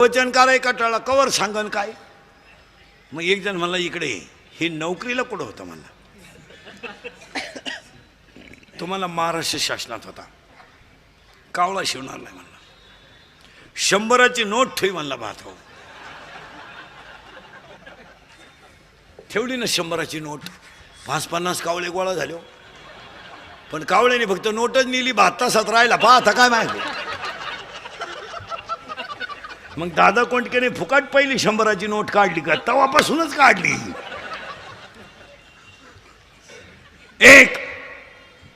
वचन कराय कटाळा कवर सांगन काय. मग एक जण म्हणला इकडे हे नोकरीला कुठं होतं म्हणला. तुम्हाला महाराष्ट्र शासनात होता. कावळा शिवणार नाही म्हणला. 100ची नोट ठेवी म्हणला भात ठेवली ना 100ची नोट. 50-50 कावळे गोळा झाले. पण कावळ्याने फक्त नोटच नेली. 72 तासात राहिला. आता काय माहिती. मग दादा कोंडकेने फुकाट पहिली 100ची नोट काढली का तेव्हापासूनच काढली. एक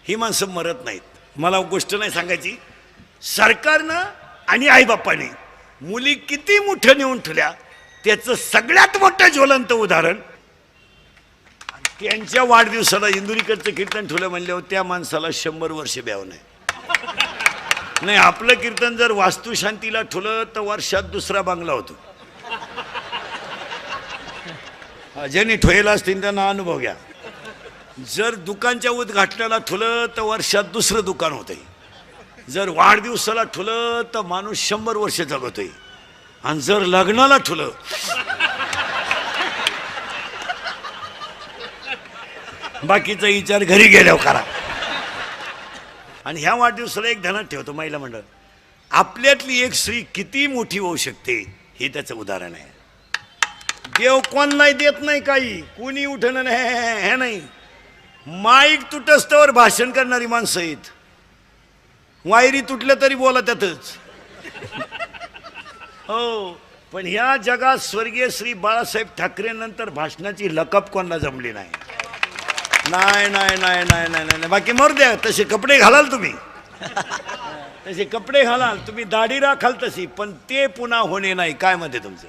ही माणसं मरत नाहीत. मला गोष्ट नाही सांगायची. सरकारनं आणि आईबापाने मुली किती मोठ्या नेऊन ठेवल्या त्याचं सगळ्यात मोठं ज्वलंत उदाहरण. त्यांच्या वाढदिवसाला इंदुरीकडचं कीर्तन ठेवलं म्हणल्यावर त्या माणसाला 100 वर्ष ब्याव नाही. नाही आपलं कीर्तन जर वास्तुशांतीला ठेवलं तर वर्षात दुसरा बांगला होतो. ज्यांनी ठेवला असतील त्यांना अनुभव घ्या. जर दुकानच्या उद्घाटनाला ठेवलं तर वर्षात दुसरं दुकान होतंय. जर वाढदिवसाला ठेवलं तर माणूस 100 वर्ष जगतोय. आणि जर लग्नाला ठेवलं बाकीचा विचार घरी गेल्यावर करा. आणि ह्या वाढदिवसाला एक ध्यानात ठेवतो महिला मंडळ. आपल्यातली एक स्त्री किती मोठी होऊ शकते हे त्याचं उदाहरण आहे. देव कोणालाही देत नाही काही. कोणी उठणं हे नाही. माईक तुटस्तवर भाषण करणारी माणसं आहेत. वायरी तुटल्या तरी बोला त्यातच. हो पण ह्या जगात स्वर्गीय श्री बाळासाहेब ठाकरे नंतर भाषणाची लकप कोणाला जमली नाही. नाही नाही नाही नाही नाही नाही. बाकी मरू द्या. तसे कपडे घालाल तुम्ही. तसे कपडे घालाल तुम्ही. दाढी राखाल तशी. पण ते पुन्हा होणे नाही. काय मध्ये तुमचं.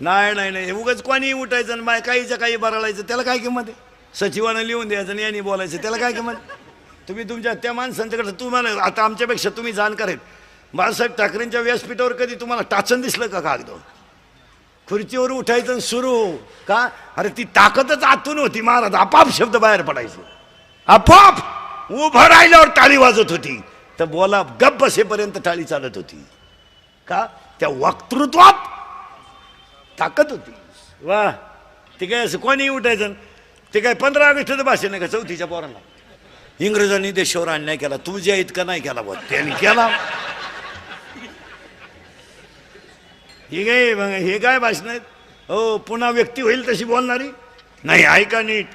नाही नाही नाही. उगाच कोणी उठायचं आणि काहीच्या काही बराळायचं त्याला काय किंमत आहे. सचिवानं लिहून द्यायचं आणि यांनी बोलायचं त्याला काय किंमत. तुम्ही तुमच्या त्या माणसांच्याकडे तुम्हाला आता आमच्यापेक्षा तुम्ही जाणकार आहेत. बाळासाहेब ठाकरेंच्या व्यासपीठावर कधी तुम्हाला टाचन दिसलं का कागद. खुर्चीवर उठायचं सुरू का. अरे ती ताकदच आतून होती महाराज. आपाप शब्द बाहेर पडायचे. आपाप उभं राहिल्यावर टाळी वाजत होती. तर बोला गप्प बसेपर्यंत टाळी चालत होती. का त्या वक्तृत्वात ताकद होती. वा ते काय असं कोणी उठायचं. ते काय 15 ऑगस्टचं भाषण आहे का 4थीच्या पोरांना. इंग्रजांनी देशावर अन्याय केला तुझ्या इतका नाही केला बघ त्यांनी केला. हे काय भाषण आहेत. हो पुन्हा व्यक्ती होईल तशी बोलणारी नाही. ऐका नीट.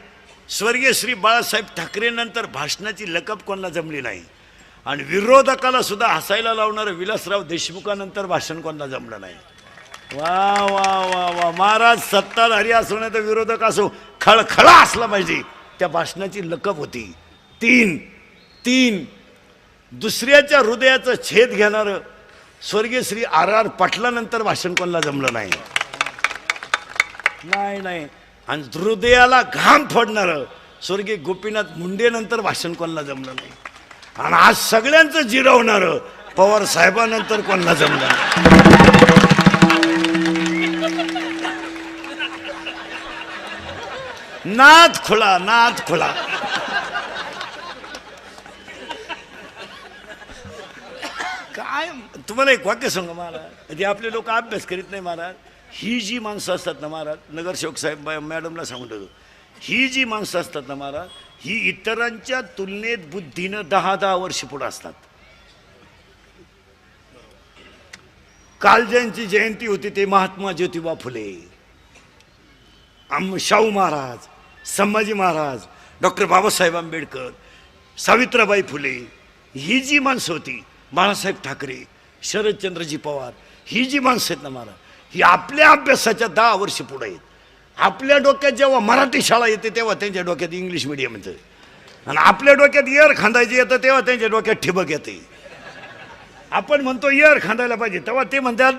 स्वर्गीय श्री बाळासाहेब ठाकरे नंतर भाषणाची लकप कोणाला जमली नाही. आणि विरोधकाला सुद्धा हसायला लावणारं विलासराव देशमुखानंतर भाषण कोणाला जमलं नाही. वा वा वा वा. महाराज सत्ताधारी असो नाही तर विरोधक असो खळखळा असला पाहिजे. त्या भाषणाची लकप होती. तीन दुसऱ्याच्या हृदयाचं छेद घेणारं स्वर्गीय श्री R.R. पाटलानंतर भाषण कोणाला जमलं नाही. नाही नाही. आणि हृदयाला घाम फोडणारं स्वर्गीय गोपीनाथ मुंडे नंतर भाषण कोणाला जमलं नाही. आणि आज सगळ्यांचं जिरवणारं पवार साहेबांनंतर कोणाला जमलं नाही. नाद खुळा नाद खुळा. काय तुम्हाला एक वाक्य सांगा महाराज. ते आपले लोक अभ्यास करीत नाही महाराज. ही जी माणसं असतात ना महाराज. नगरसेवक साहेब मॅडमला सांगून ठेवतो. ही जी माणसं असतात ना महाराज ही इतरांच्या तुलनेत बुद्धीनं 10-10 वर्ष पुढे असतात. काल ज्यांची जयंती होती ते महात्मा ज्योतिबा फुले, शाहू महाराज, संभाजी महाराज, डॉक्टर बाबासाहेब आंबेडकर, सावित्रीबाई फुले. ही जी माणसं होती बाळासाहेब ठाकरे, शरदचंद्रजी पवार. ही जी माणसं आहेत ना महाराज ही आपल्या अभ्यासाच्या 10 वर्ष पुढे आहेत. आपल्या डोक्यात जेव्हा मराठी शाळा येते तेव्हा त्यांच्या डोक्यात इंग्लिश मिडियम येतं. आणि आपल्या डोक्यात इयर खांदायची येतं तेव्हा त्यांच्या डोक्यात ठिबक येते. आपण म्हणतो इयर खांदायला पाहिजे तेव्हा ते म्हणतात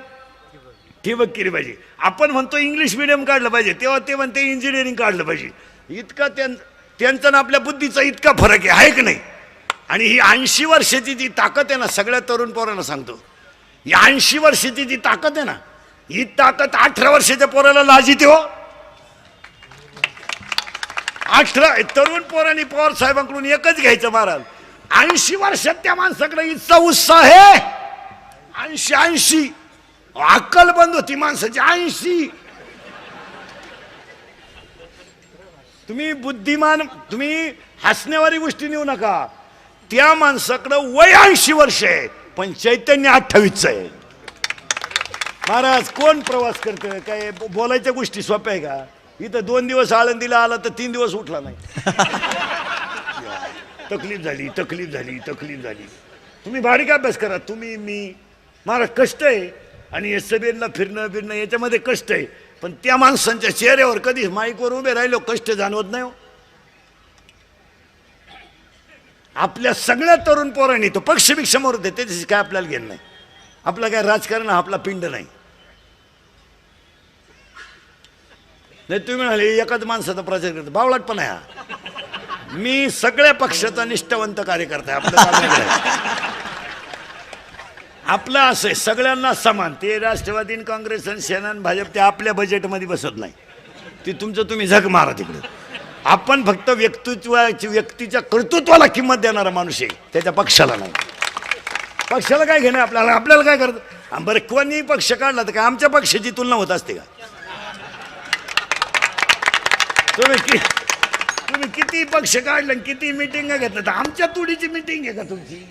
ठिबक केली पाहिजे. आपण म्हणतो इंग्लिश मिडियम काढलं पाहिजे तेव्हा ते म्हणते इंजिनिअरिंग काढलं पाहिजे. इतका त्यांचा ना आपल्या बुद्धीचा इतका फरक आहे की नाही. आणि ही 80 वर्षाची जी ताकद आहे ना सगळ्या तरुण पोरांना सांगतो. ही 80 वर्षाची जी ताकद आहे ना ही ताकद 18 वर्षाच्या पोराला लाजिते हो. 18 तरुण पोरांनी पवार साहेबांकडून एकच घ्यायचं महाराज. 80 वर्षात त्या माणसाकडे इतका उत्साह आहे 80 अक्कल बंद होती माणसाची 80. तुम्ही बुद्धिमान, तुम्ही हसण्यावारी गोष्टी नेऊ नका. त्या माणसाकडं वय 80 वर्ष आहे पण चैतन्य 28 आहे. महाराज कोण प्रवास करतं? काय बोलायच्या गोष्टी सोप्या आहे का? इथं 2 दिवस आळंदीला आला तर 3 दिवस उठला नाही. तकलीफ झाली, तकलीफ झाली, तकलीफ झाली. तुम्ही बारीक अभ्यास करा. तुम्ही मी महाराज कष्ट आहे आणि एस सभेला फिरणं याच्यामध्ये कष्ट आहे. पण त्या माणसांच्या चेहऱ्यावर कधी माईकवर उभे राहिलो कष्ट जाणवत नाही हो. आपल्या सगळ्या तरुण पोरांनी तो पक्षभिक्षामोर होते त्याच्याशी काय आपल्याला घेणं नाही. आपलं काय राजकारण आपला पिंड नाही. नाही तुम्ही म्हणाले एकाच माणसाचा प्रचार करतो, बावळाट पण आहे हा. मी सगळ्या पक्षाचा निष्ठावंत कार्यकर्ता आहे. आपलं असं आहे सगळ्यांना समान. ते राष्ट्रवादी काँग्रेस आणि सेना आणि भाजप ते आपल्या बजेटमध्ये बसत नाही. ते तुमचं तुम्ही झक मारा तिकडे. आपण फक्त व्यक्तीच्या कर्तृत्वाला किंमत देणारा माणूस आहे, त्याच्या पक्षाला नाही. पक्षाला काय घेणं आपल्याला? आपल्याला काय करतं? बरं कोणी पक्ष काढला तर काय आमच्या पक्षाची तुलना होत असते का? तुम्ही किती पक्ष काढलं किती मिटिंग घेतलं तर आमच्या तुडीची मिटिंग आहे का तुमची?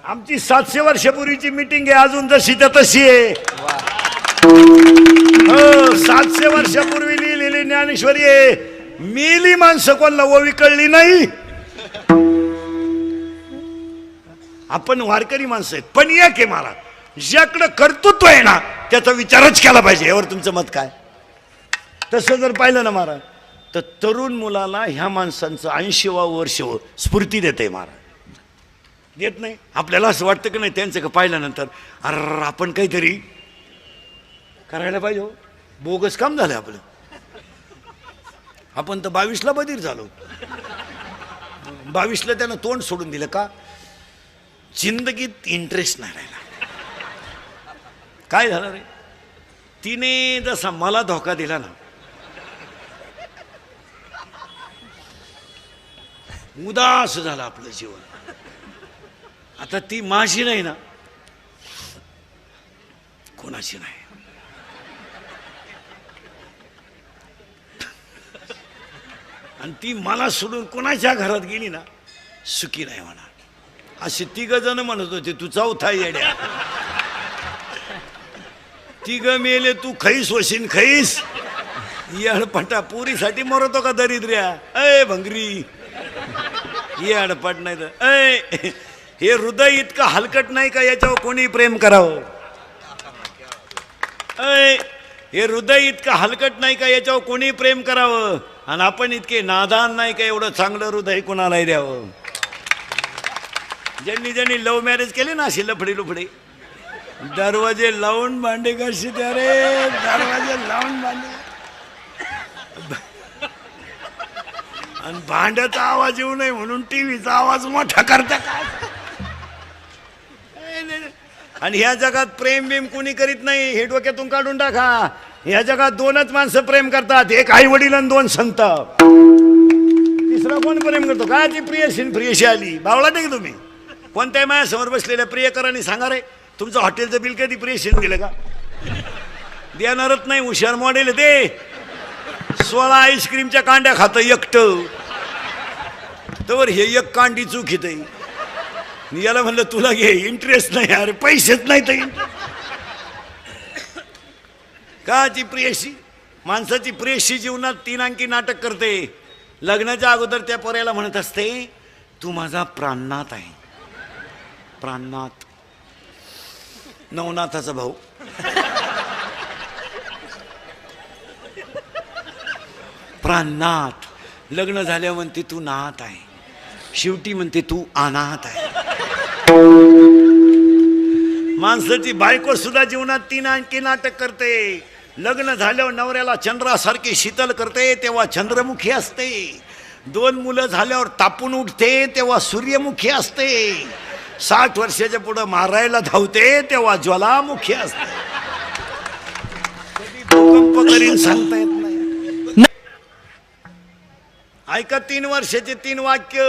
आमची 700 वर्षापूर्वीची मिटिंग आहे अजून जशी त्या तशी आहे. हो 700 वर्षापूर्वी लिहिलेली ज्ञानेश्वरी आहे. मेली माणसं कोणला ओवी कळली नाही. आपण वारकरी माणसं आहेत पण एक आहे महाराज, ज्याकडं कर्तृत्व आहे ना त्याचा विचारच केला पाहिजे. यावर तुमचं मत काय? तसं जर पाहिलं ना महाराज तर तरुण मुलाला ह्या माणसांचं 80वा वर्ष स्फूर्ती देते महाराज. देत नाही? आपल्याला असं वाटतं की नाही त्यांचं का पाहिल्यानंतर अरे आपण काहीतरी करायला पाहिजे हो. बोगस काम झालं आपलं. आपण तर 22ला बधीर झालो. 22ला त्यानं तोंड सोडून दिलं का? जिंदगीत इंटरेस्ट नाही राहिला. काय झालं रे? तिने जसा मला धोका दिला ना, उदास झालं आपलं जीवन. आता ती माझी नाही ना, कोणाची नाही. आणि ती मला सोडून कोणाच्या घरात गेली ना सुखी नाही होणार. असे 3 जण म्हणत होते तू चौथा येड्या. 3 मेले तू खैस वशीन खैस. येडपटा पुरीसाठी मरतो का दरिद्र्या? अय भंगरी येडपट नाही तर अय हे हृदय इतकं हलकट नाही का याच्यावर कोणी प्रेम करावं? अय हे हृदय इतकं हलकट नाही का याच्यावर कोणी प्रेम करावं? आणि आपण इतके नादान नाही का एवढं चांगलं हृदय कोणालाही द्यावं? ज्यांनी लव्ह मॅरेज केले ना अशी लफडी लुफडी दरवाजे लावून भांडे कशी त्या रे, दरवाजे लावून भांडे आणि भांड्याचा आवाज येऊ नये म्हणून टीव्हीचा आवाज मोठा करता काय? आणि ह्या जगात प्रेम बिम कुणी करीत नाही हे डोक्यातून काढून टाका. ह्या जगात 2च माणसं प्रेम करतात, एक आई वडील आणि 2 संत. तिसरा कोण प्रेम करतो? काय ती प्रियशी आली. बावळा नाही तुम्ही? कोणत्याही माझ्यासमोर बसलेल्या प्रियकरांनी सांगा रे तुमचं हॉटेलचं बिल कधी प्रियशीन दिलं का? देणारच नाही. हुशार मॉडेल ते 16 आईस्क्रीमच्या कांड्या खातं एकटं. तर हे एक कांडी चूक येते. याला म्हणलं तुला घे, इंटरेस्ट नाही. अरे पैसेच नाही तर काची प्रियशी? माणसाची प्रियशी जीवनात 3 अंकी नाटक करते. लग्नाच्या अगोदर त्या पोऱ्याला म्हणत असते तू माझा प्राणनाथ आहे. प्राणनाथ नवनाथाचा भाऊ. प्राणनाथ. लग्न झाल्यावर म्हणते तू नाथ आहे. शेवटी म्हणते तू अनाथ आहे. माणसाची बायको सुद्धा जीवनात 3 अंकी नाटक करते. लग्न झाल्यावर नवऱ्याला चंद्रासारखी शीतल करते तेव्हा चंद्रमुखी असते. 2 मुलं झाल्यावर तापून उठते तेव्हा सूर्यमुखी असते. 60 वर्षाच्या पुढे मारायला धावते तेव्हा ज्वालामुखी असते. कधी भूकंप करीन सांगता येत नाही. ऐका 3 वर्षाचे 3 वाक्य.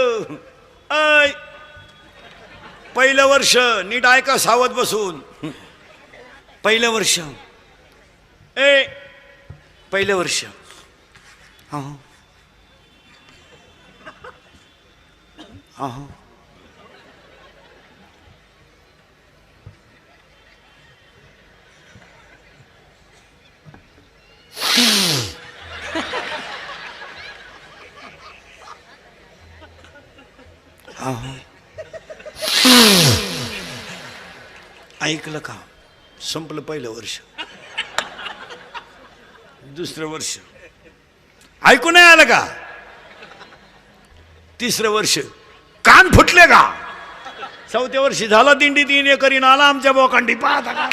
ऐ पहिलं वर्ष नीट ऐका सावध बसून. पहिलं वर्ष पहिलं वर्ष हा हा ऐकलं का? संपलं पहिलं वर्ष. दुसरं वर्ष ऐकू नाही आलं का? तिसरं वर्ष कान फुटले का? चौथ्या वर्षी झाला दिंडी 3 एकरीन आला आमच्या बोकांडी पाहता का?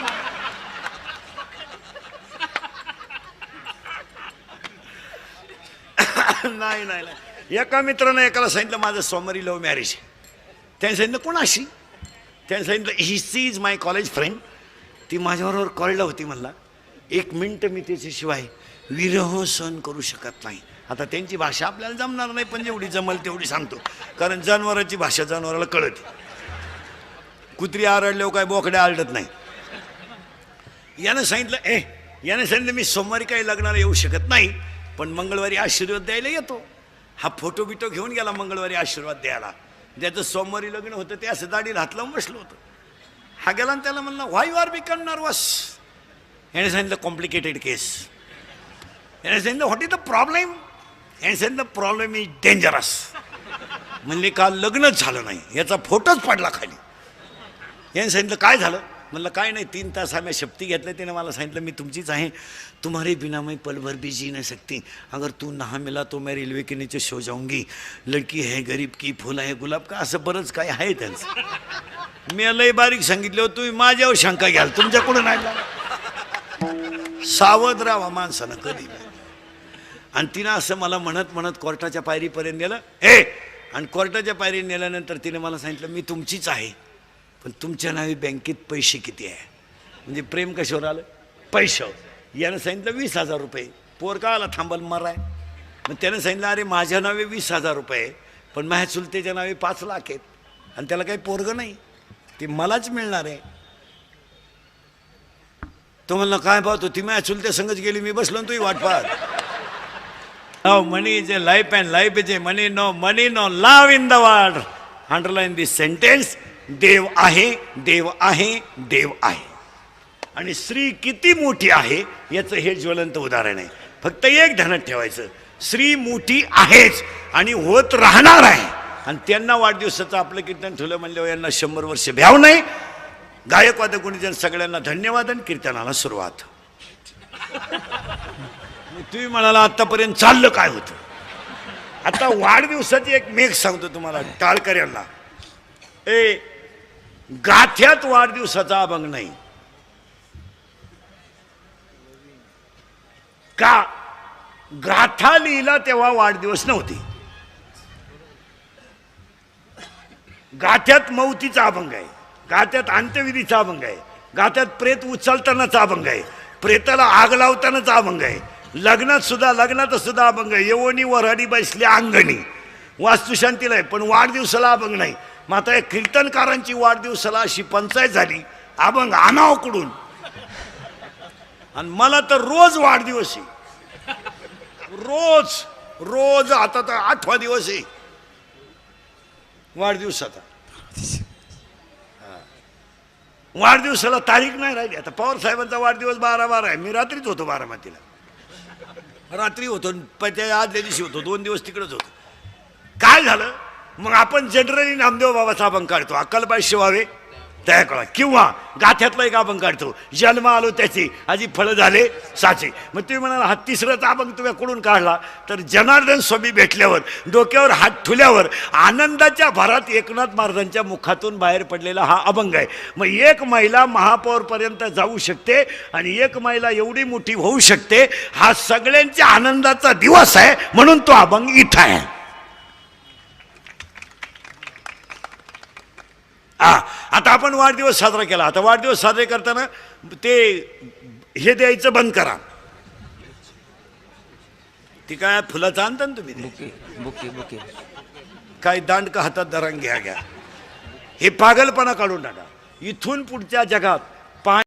नाही नाही नाही. एका मित्रानं एकाला सांगितलं माझं सोमवारी लव्ह मॅरेज. त्याने सांगितलं कोणाशी? त्याने सांगितलं ही she is my college friend. ती माझ्याबरोबर कॉलेजला होती. म्हणला 1 मिनिट मी त्याच्याशिवाय विरह सहन करू शकत नाही. आता त्यांची भाषा आपल्याला जमणार नाही, पण जेवढी जमल तेवढी सांगतो, कारण जनावरांची भाषा जनावराला कळते. कुत्री आरडल्यावर काय बोकड्या आरडत नाही. यानं सांगितलं मी सोमवारी काही लग्नाला येऊ शकत नाही, पण मंगळवारी आशीर्वाद द्यायला येतो. हा फोटो बिटो घेऊन गेला मंगळवारी आशीर्वाद द्यायला. ज्याचं सोमवारी लग्न होतं ते असं दाढीला हात लावून बसलं होतं. हा गेला आणि त्याला म्हणला व्हाय यू आर बिकम नर्वस. याने सांगितलं कॉम्प्लिकेटेड केस. याने सांगितलं व्हॉट इज द प्रॉब्लेम. याने सांगितलं प्रॉब्लेम इज डेंजरस. म्हणले काल लग्नच झालं नाही, याचा फोटोच पडला खाली. याने सांगितलं काय झालं? म्हणलं काय नाही, 3 तास आम्ही शपथी घेतल्या. त्याने मला सांगितलं मी तुमचीच आहे, तुम्हारे बिना मैं पल भर भी जी नहीं सकती, अगर तू ना मिला तो मैं रेल्वे के नीचे सो जाऊंगी, लड़की है गरीब की फुल आहे गुलाब का, असं बरंच काय आहे त्यांचं. मी लय बारीक सांगितलं हो, तुम्ही माझ्यावर शंका घ्याल, तुमच्याकडून नाही. सावध राहा माणसानं कधी. आणि तिनं असं मला म्हणत म्हणत कोर्टाच्या पायरीपर्यंत नेलं. आणि कोर्टाच्या पायरी नेल्यानंतर तिने मला सांगितलं मी तुमचीच आहे, पण तुमच्या नावे बँकेत पैसे किती आहे. म्हणजे प्रेम कशावर आलं? पैशावर. यानं सांगितलं 20,000 रुपये. पोर का आला थांबल मराय. मग त्यानं सांगितलं अरे माझ्या नावे 20,000 रुपये, पण माझ्या चुलतेच्या नावे 5 लाख आहेत, आणि त्याला काही पोरग नाही, ते मलाच मिळणार आहे. तो म्हणलं काय पाहतो, ती माझ्या चुलत्या संगच गेली, मी बसलो तुही वाट पाहत. No money is a life and life is a money. No money, no love in the world. Underline this sentence. देव आहे, देव आहे, देव आहे. आणि स्त्री किती मोठी आहे याचं हे ज्वलंत उदाहरण आहे. फक्त एक ध्यानात ठेवायचं, स्त्री मोठी आहेच आणि होत राहणार आहे. आणि त्यांना वाढदिवसाचं आपलं कीर्तन ठेवलं म्हणल्यावर यांना 100 वर्ष भ्याव नाही. गायकवाद गुणीजन सगळ्यांना धन्यवाद आणि कीर्तनाला सुरुवात. तुम्ही म्हणाला आतापर्यंत चाललं काय होतं. आता वाढदिवसाची एक मेघ सांगतो तुम्हाला टाळकऱ्यांना. गाथ्यात वाढदिवसाचा अभंग नाही का? गाथा लिहिला तेव्हा वाढदिवस नव्हती. गाथ्यात मौतीचा अभंग आहे, गाथ्यात अंत्यविधीचा अभंग आहे, गाथ्यात प्रेत उचलतानाचा अभंग आहे, प्रेताला आग लावतानाचा अभंग आहे, लग्नात सुद्धा अभंग आहे. येवणी वऱ्हाडी बसली अंगणी वास्तुशांतीला आहे, पण वाढदिवसाला अभंग नाही. मग आता या कीर्तनकारांची वाढदिवसाला अशी पंचायत झाली, अभंग आणावकडून. आणि मला तर रोज वाढदिवस आहे, रोज रोज. आता तर 8वा दिवस आहे वाढदिवसाचा. वाढदिवसाला तारीख नाही राहिली. आता पवार साहेबांचा वाढदिवस 12/12 आहे. मी रात्रीच होतो बारामतीला, रात्री होतो, त्या आदल्या दिवशी होतो, 2 दिवस तिकडेच होतो. काय झालं मग? आपण जनरली नामदेव बाबाचा अभंग काढतो, अक्कलबाई शिवावे त्या कळा, किंवा गाथ्यातला एक अभंग काढतो, जन्म आलो त्याची आजी फळं झाले साचे. मग तुम्ही म्हणाला हा 3राचा अभंग तुम्ही कुठून काढला? तर जनार्दन स्वामी भेटल्यावर, डोक्यावर हात ठुल्यावर आनंदाच्या भरात एकनाथ महाराजांच्या मुखातून बाहेर पडलेला हा अभंग आहे. मग एक महिला महापौरपर्यंत जाऊ शकते आणि एक महिला एवढी मोठी होऊ शकते. हा सगळ्यांच्या आनंदाचा दिवस आहे, म्हणून तो अभंग इथं आहे. आता आपण वाढदिवस साजरा केला. आता वाढदिवस साजरे करताना ते हे द्यायचं बंद करा. ती काय फुलाचं आणता ना तुम्ही, बुके बुके बुके काय दांड का हातात धरा घ्या. हे पागलपणा काढून टाका. इथून पुढच्या जगात